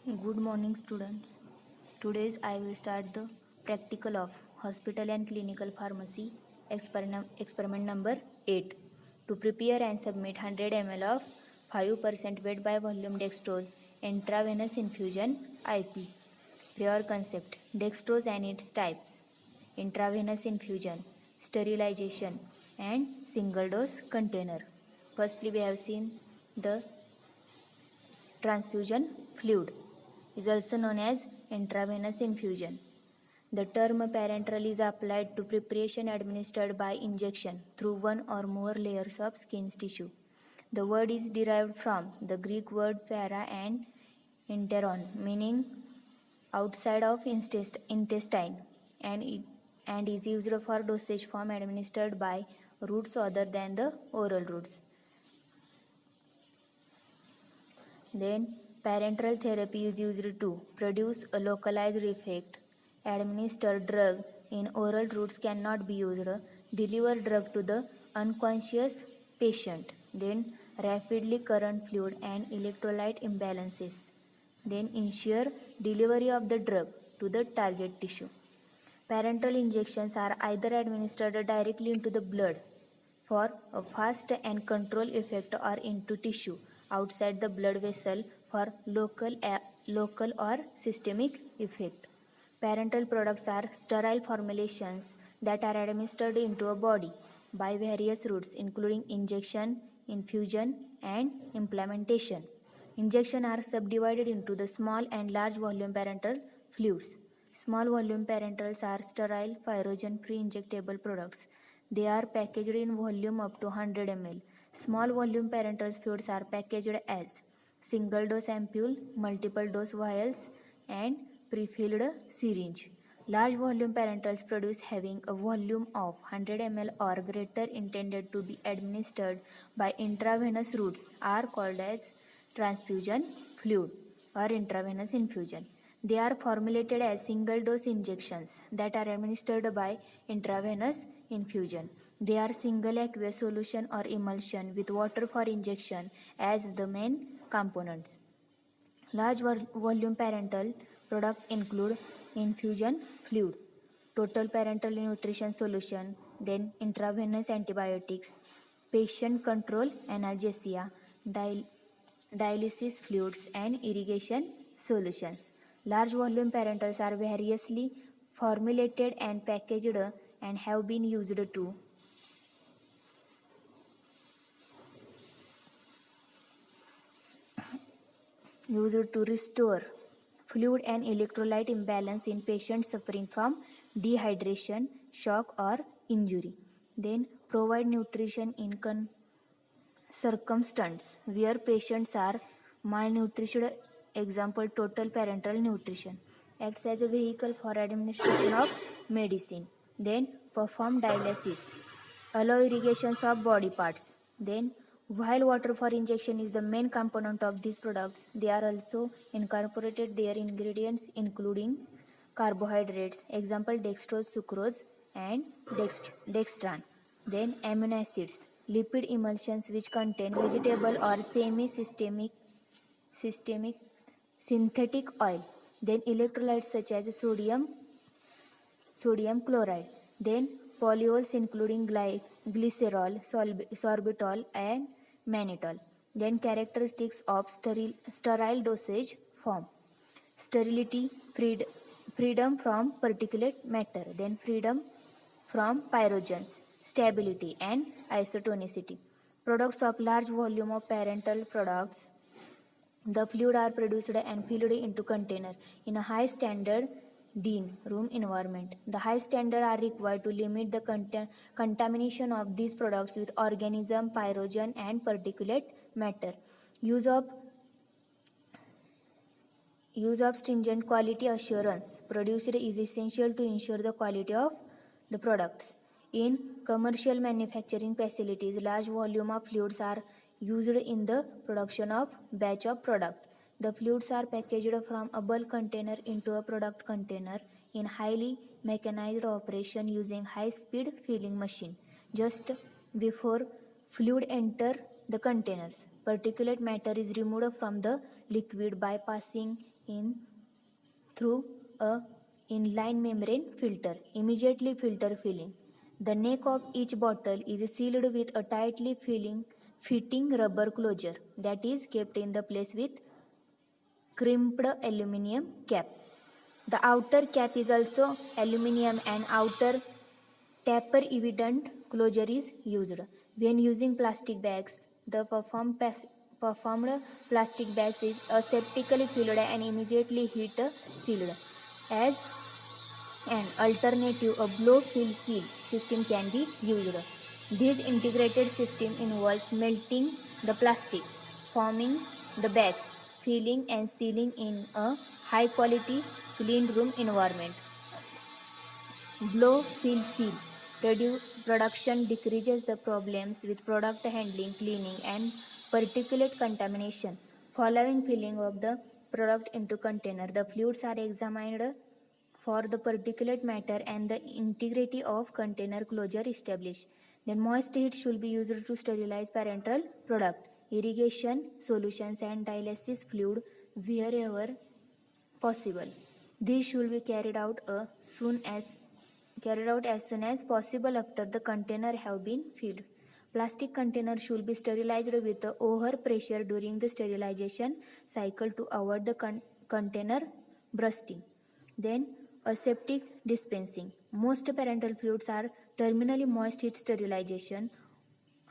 Good morning, students. Today I will start the practical of hospital and clinical pharmacy experiment number 8. To prepare and submit 100 ml of 5% weight by volume dextrose intravenous infusion IP. Prior concept: dextrose and its types, intravenous infusion, sterilization, and single dose container. Firstly, we have seen the transfusion fluid is also known as intravenous infusion. The term parenteral is applied to preparation administered by injection through one or more layers of skin tissue. The word is derived from the Greek word para and enteron, meaning outside of intestine, and is used for dosage form administered by routes other than the oral routes. Then, parenteral therapy is used to produce a localized effect. Administer drug in oral routes cannot be used. Deliver drug to the unconscious patient. Then, rapidly current fluid and electrolyte imbalances. Then, ensure delivery of the drug to the target tissue. Parenteral injections are either administered directly into the blood for a fast and control effect or into tissue outside the blood vessel for local or systemic effect. Parenteral products are sterile formulations that are administered into a body by various routes including injection, infusion, and implementation. Injections are subdivided into the small and large volume parenteral fluids. Small volume parenterals are sterile, pyrogen-free injectable products. They are packaged in volume up to 100 ml. Small volume parenteral fluids are packaged as single dose ampule, multiple dose vials, and prefilled syringe. Large volume parenterals produce having a volume of 100 ml or greater intended to be administered by intravenous routes are called as transfusion fluid or intravenous infusion. They are formulated as single dose injections that are administered by intravenous infusion. They are single aqueous solution or emulsion with water for injection as the main components. Large volume parenteral products include infusion fluid, total parenteral nutrition solution, then intravenous antibiotics, patient control analgesia, dialysis fluids, and irrigation solutions. Large volume parenterals are variously formulated and packaged and have been used to restore fluid and electrolyte imbalance in patients suffering from dehydration, shock, or injury. Then provide nutrition in circumstances where patients are malnourished. Example: total parenteral nutrition acts as a vehicle for administration of medicine. Then perform dialysis, allow irrigations of body parts. Then, while water for injection is the main component of these products, they are also incorporated their ingredients including carbohydrates, example dextrose, sucrose, and dextran. Then amino acids, lipid emulsions which contain vegetable or systemic synthetic oil. Then electrolytes such as sodium chloride. Then polyols including glycerol, sorbitol, and mannitol. Then characteristics of sterile dosage form: sterility, freedom from particulate matter, then freedom from pyrogens, stability, and isotonicity. Products of large volume of parenteral products. The fluid are produced and filled into container in a high standard DIN room environment. The high standard are required to limit the contamination of these products with organism, pyrogen, and particulate matter. Use of stringent quality assurance produced is essential to ensure the quality of the products. In commercial manufacturing facilities, large volume of fluids are used in the production of batch of product. The fluids are packaged from a bulk container into a product container in highly mechanized operation using high-speed filling machine. Just before fluid enter the containers, particulate matter is removed from the liquid by passing in through a inline membrane filter. Immediately filter filling. The neck of each bottle is sealed with a tightly fitting rubber closure that is kept in the place with crimped aluminum cap. The outer cap is also aluminum and outer taper evident closure is used. When using plastic bags, the performed plastic bags is aseptically filled and immediately heat sealed. As an alternative, a blow-fill seal system can be used. This integrated system involves melting the plastic, forming the bags, filling and sealing in a high-quality clean room environment. Blow-fill seal production decreases the problems with product handling, cleaning, and particulate contamination. Following filling of the product into container, the fluids are examined for the particulate matter and the integrity of container closure established. Then moist heat should be used to sterilize parenteral product, irrigation solutions and dialysis fluid wherever possible. These should be carried out as soon as possible after the container have been filled. Plastic container should be sterilized with over pressure during the sterilization cycle to avoid the container bursting. Then aseptic dispensing. Most parental fluids are terminally moist heat sterilization.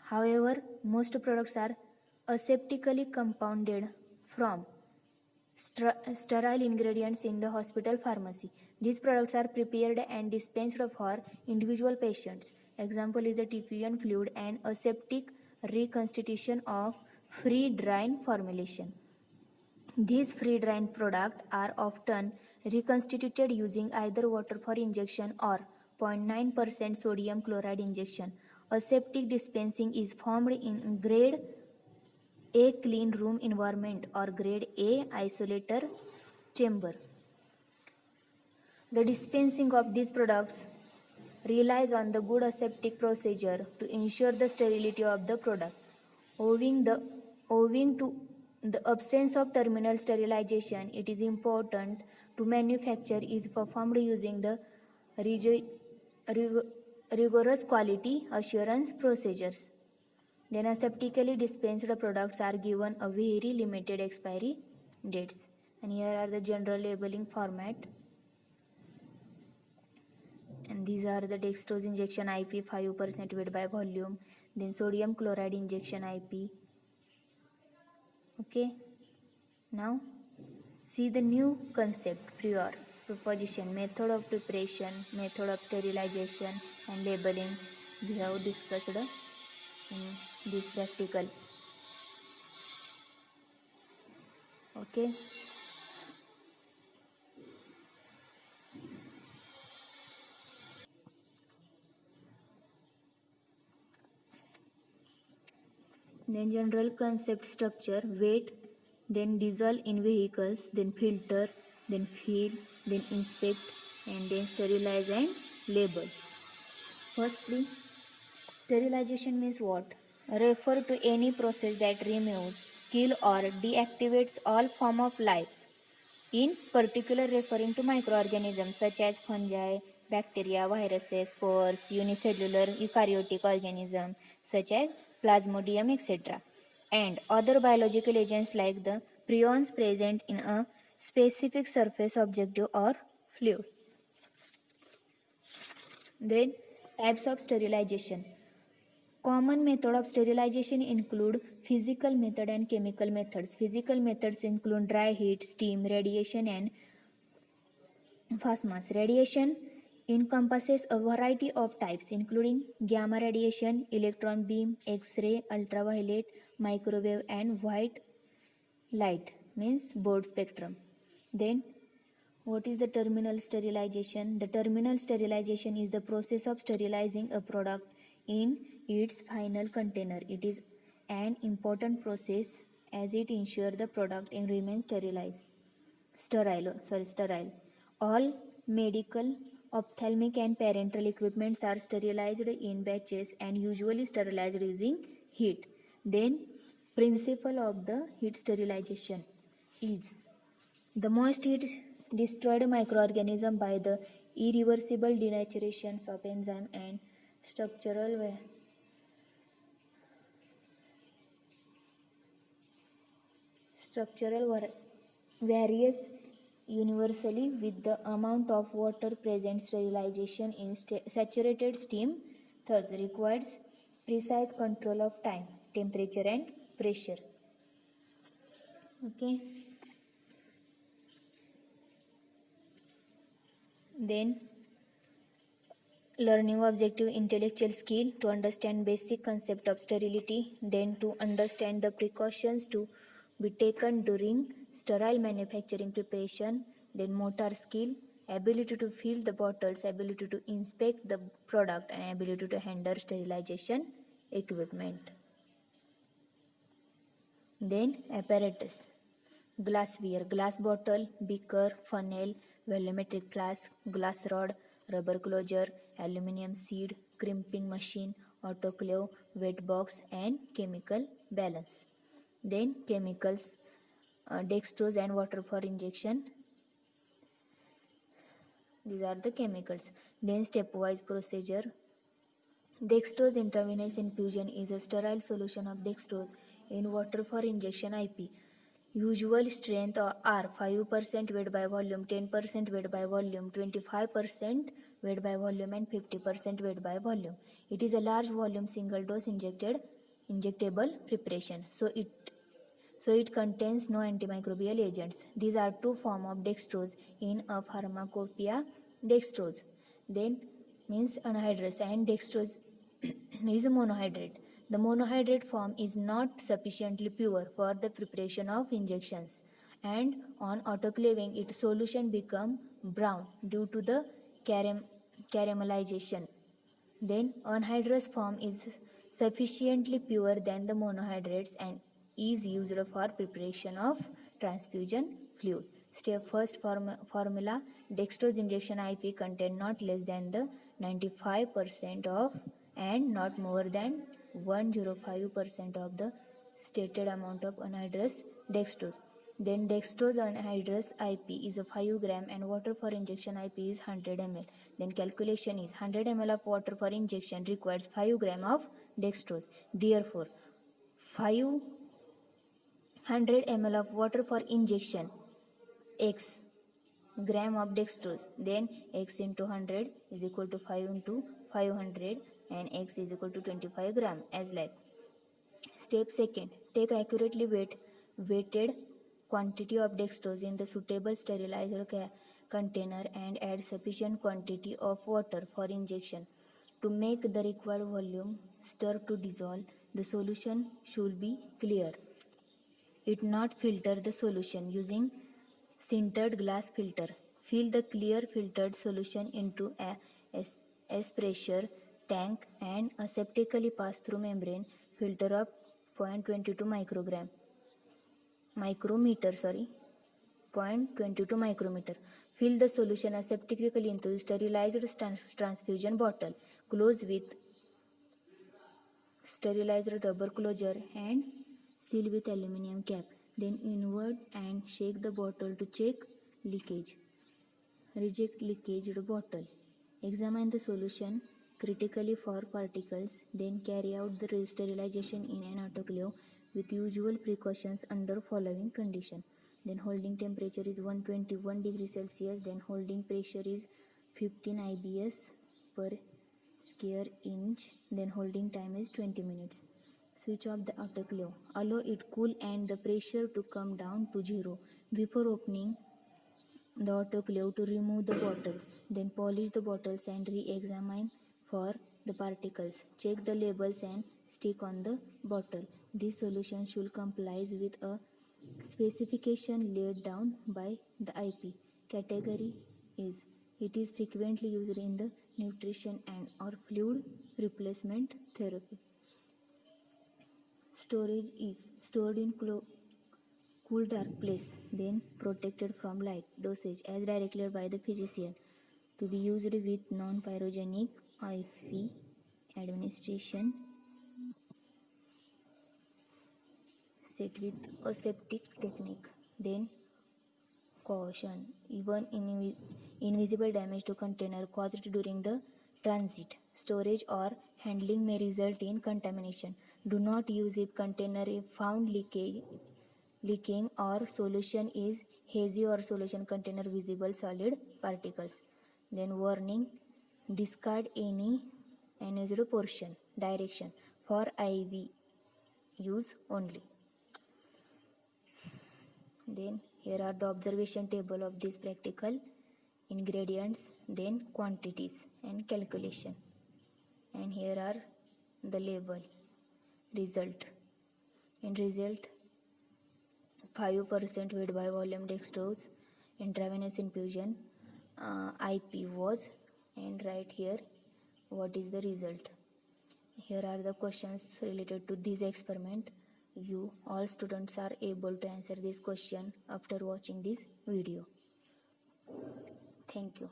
However, most products are aseptically compounded from sterile ingredients in the hospital pharmacy. These products are prepared and dispensed for individual patients. Example is the TPN fluid and aseptic reconstitution of free drain formulation. These free drain products are often reconstituted using either water for injection or 0.9% sodium chloride injection. Aseptic dispensing is formed in grade A clean room environment or grade A isolator chamber. The dispensing of these products relies on the good aseptic procedure to ensure the sterility of the product. Owing to the absence of terminal sterilization, it is important to manufacture is performed using the rigorous quality assurance procedures. Then aseptically dispensed products are given a very limited expiry dates. And here are the general labeling format. And these are the dextrose injection IP 5% weight by volume. Then sodium chloride injection IP. Okay. Now see the new concept prior, proposition, method of preparation, method of sterilization and labeling we have discussed in this practical. Okay. Then general concept structure, weight, then dissolve in vehicles, then filter, then fill, then inspect, and then sterilize and label. Firstly, sterilization means what? Refer to any process that removes, kill or deactivates all form of life. In particular referring to microorganisms such as fungi, bacteria, viruses, spores, unicellular eukaryotic organisms such as plasmodium, etc. and other biological agents like the prions present in a specific surface object or fluid. Then types of sterilization. Common method of sterilization include physical method and chemical methods. Physical methods include dry heat, steam, radiation and fast mass. Radiation encompasses a variety of types including gamma radiation, electron beam, X-ray, ultraviolet, microwave and white light means broad spectrum. Then what is the terminal sterilization? The terminal sterilization is the process of sterilizing a product in its final container. It is an important process as it ensures the product remains sterile. All medical, ophthalmic and parenteral equipments are sterilized in batches and usually sterilized using heat. Then principle of the heat sterilization is The moist heat destroyed microorganisms by the irreversible denaturations of enzyme and structural varies universally with the amount of water present. Sterilization in saturated steam thus requires precise control of time, temperature and pressure. Okay. Then learning objective intellectual skill to understand basic concept of sterility, then to understand the precautions to be taken during sterile manufacturing preparation, then motor skill, ability to fill the bottles, ability to inspect the product and ability to handle sterilization equipment. Then apparatus, glassware, glass bottle, beaker, funnel, volumetric glass, glass rod, rubber closure, aluminum seed, crimping machine, autoclave, wet box and chemical balance. Then chemicals, dextrose and water for injection. These are the chemicals. Then stepwise procedure. Dextrose intravenous infusion is a sterile solution of dextrose in water for injection IP. Usual strength are 5% weight by volume, 10% weight by volume, 25% weight by volume and 50% weight by volume. It is a large volume single dose injectable preparation. So it contains no antimicrobial agents. These are two forms of dextrose in a pharmacopoeia. Dextrose then means anhydrous and dextrose is a monohydrate. The monohydrate form is not sufficiently pure for the preparation of injections, and on autoclaving its solution become brown due to the caramelization. Then anhydrous form is sufficiently pure than the monohydrates and is used for preparation of transfusion fluid. Step first formula, dextrose injection IP contain not less than the 95% of and not more than 105% of the stated amount of anhydrous dextrose. Then dextrose anhydrous IP is a 5 gram and water for injection IP is 100 ml. Then calculation is 100 ml of water for injection requires 5 gram of dextrose. Therefore, 500 ml of water for injection x gram of dextrose, then x into 100 is equal to 5 into 500 and x is equal to 25 gram as like. Step second, take accurately weighted quantity of dextrose in the suitable sterilized container and add sufficient quantity of water for injection. To make the required volume, stir to dissolve. The solution should be clear. It not filter the solution using sintered glass filter. Fill the clear filtered solution into a pressure tank and aseptically pass through membrane filter of 0.22 micrometer 0.22 micrometer. Fill the solution aseptically into sterilized transfusion bottle. Close with sterilized rubber closure and seal with aluminum cap. Then invert and shake the bottle to check leakage. Reject leakaged bottle. Examine the solution critically for particles. Then carry out the sterilization in an autoclave with usual precautions under following condition. Then holding temperature is 121 degrees Celsius. Then holding pressure is 15 IBS per square inch. Then holding time is 20 minutes. Switch off the autoclave. Allow it cool and the pressure to come down to zero before opening the autoclave to remove the bottles. Then polish the bottles and re-examine for the particles. Check the labels and stick on the bottle. This solution should comply with a specification laid down by the IP. Category is it is frequently used in the nutrition and or fluid replacement therapy. Storage is stored in cool dark place, then protected from light. Dosage as directed by the physician. To be used with non-pyrogenic IV administration. Set with aseptic technique. Then Caution: even invisible damage to container caused during the transit, storage, or handling may result in contamination. Do not use if container is found leaking or solution is hazy or solution container visible solid particles. Then warning: discard any unused portion. Direction: for IV use only. Then here are the observation table of this practical: ingredients, then quantities and calculation. And here are the label. Result: in result, 5% weight by volume dextrose intravenous infusion, IP was, and right here what is the result. Here are the questions related to this experiment. You all students are able to answer this question after watching this video. Thank you.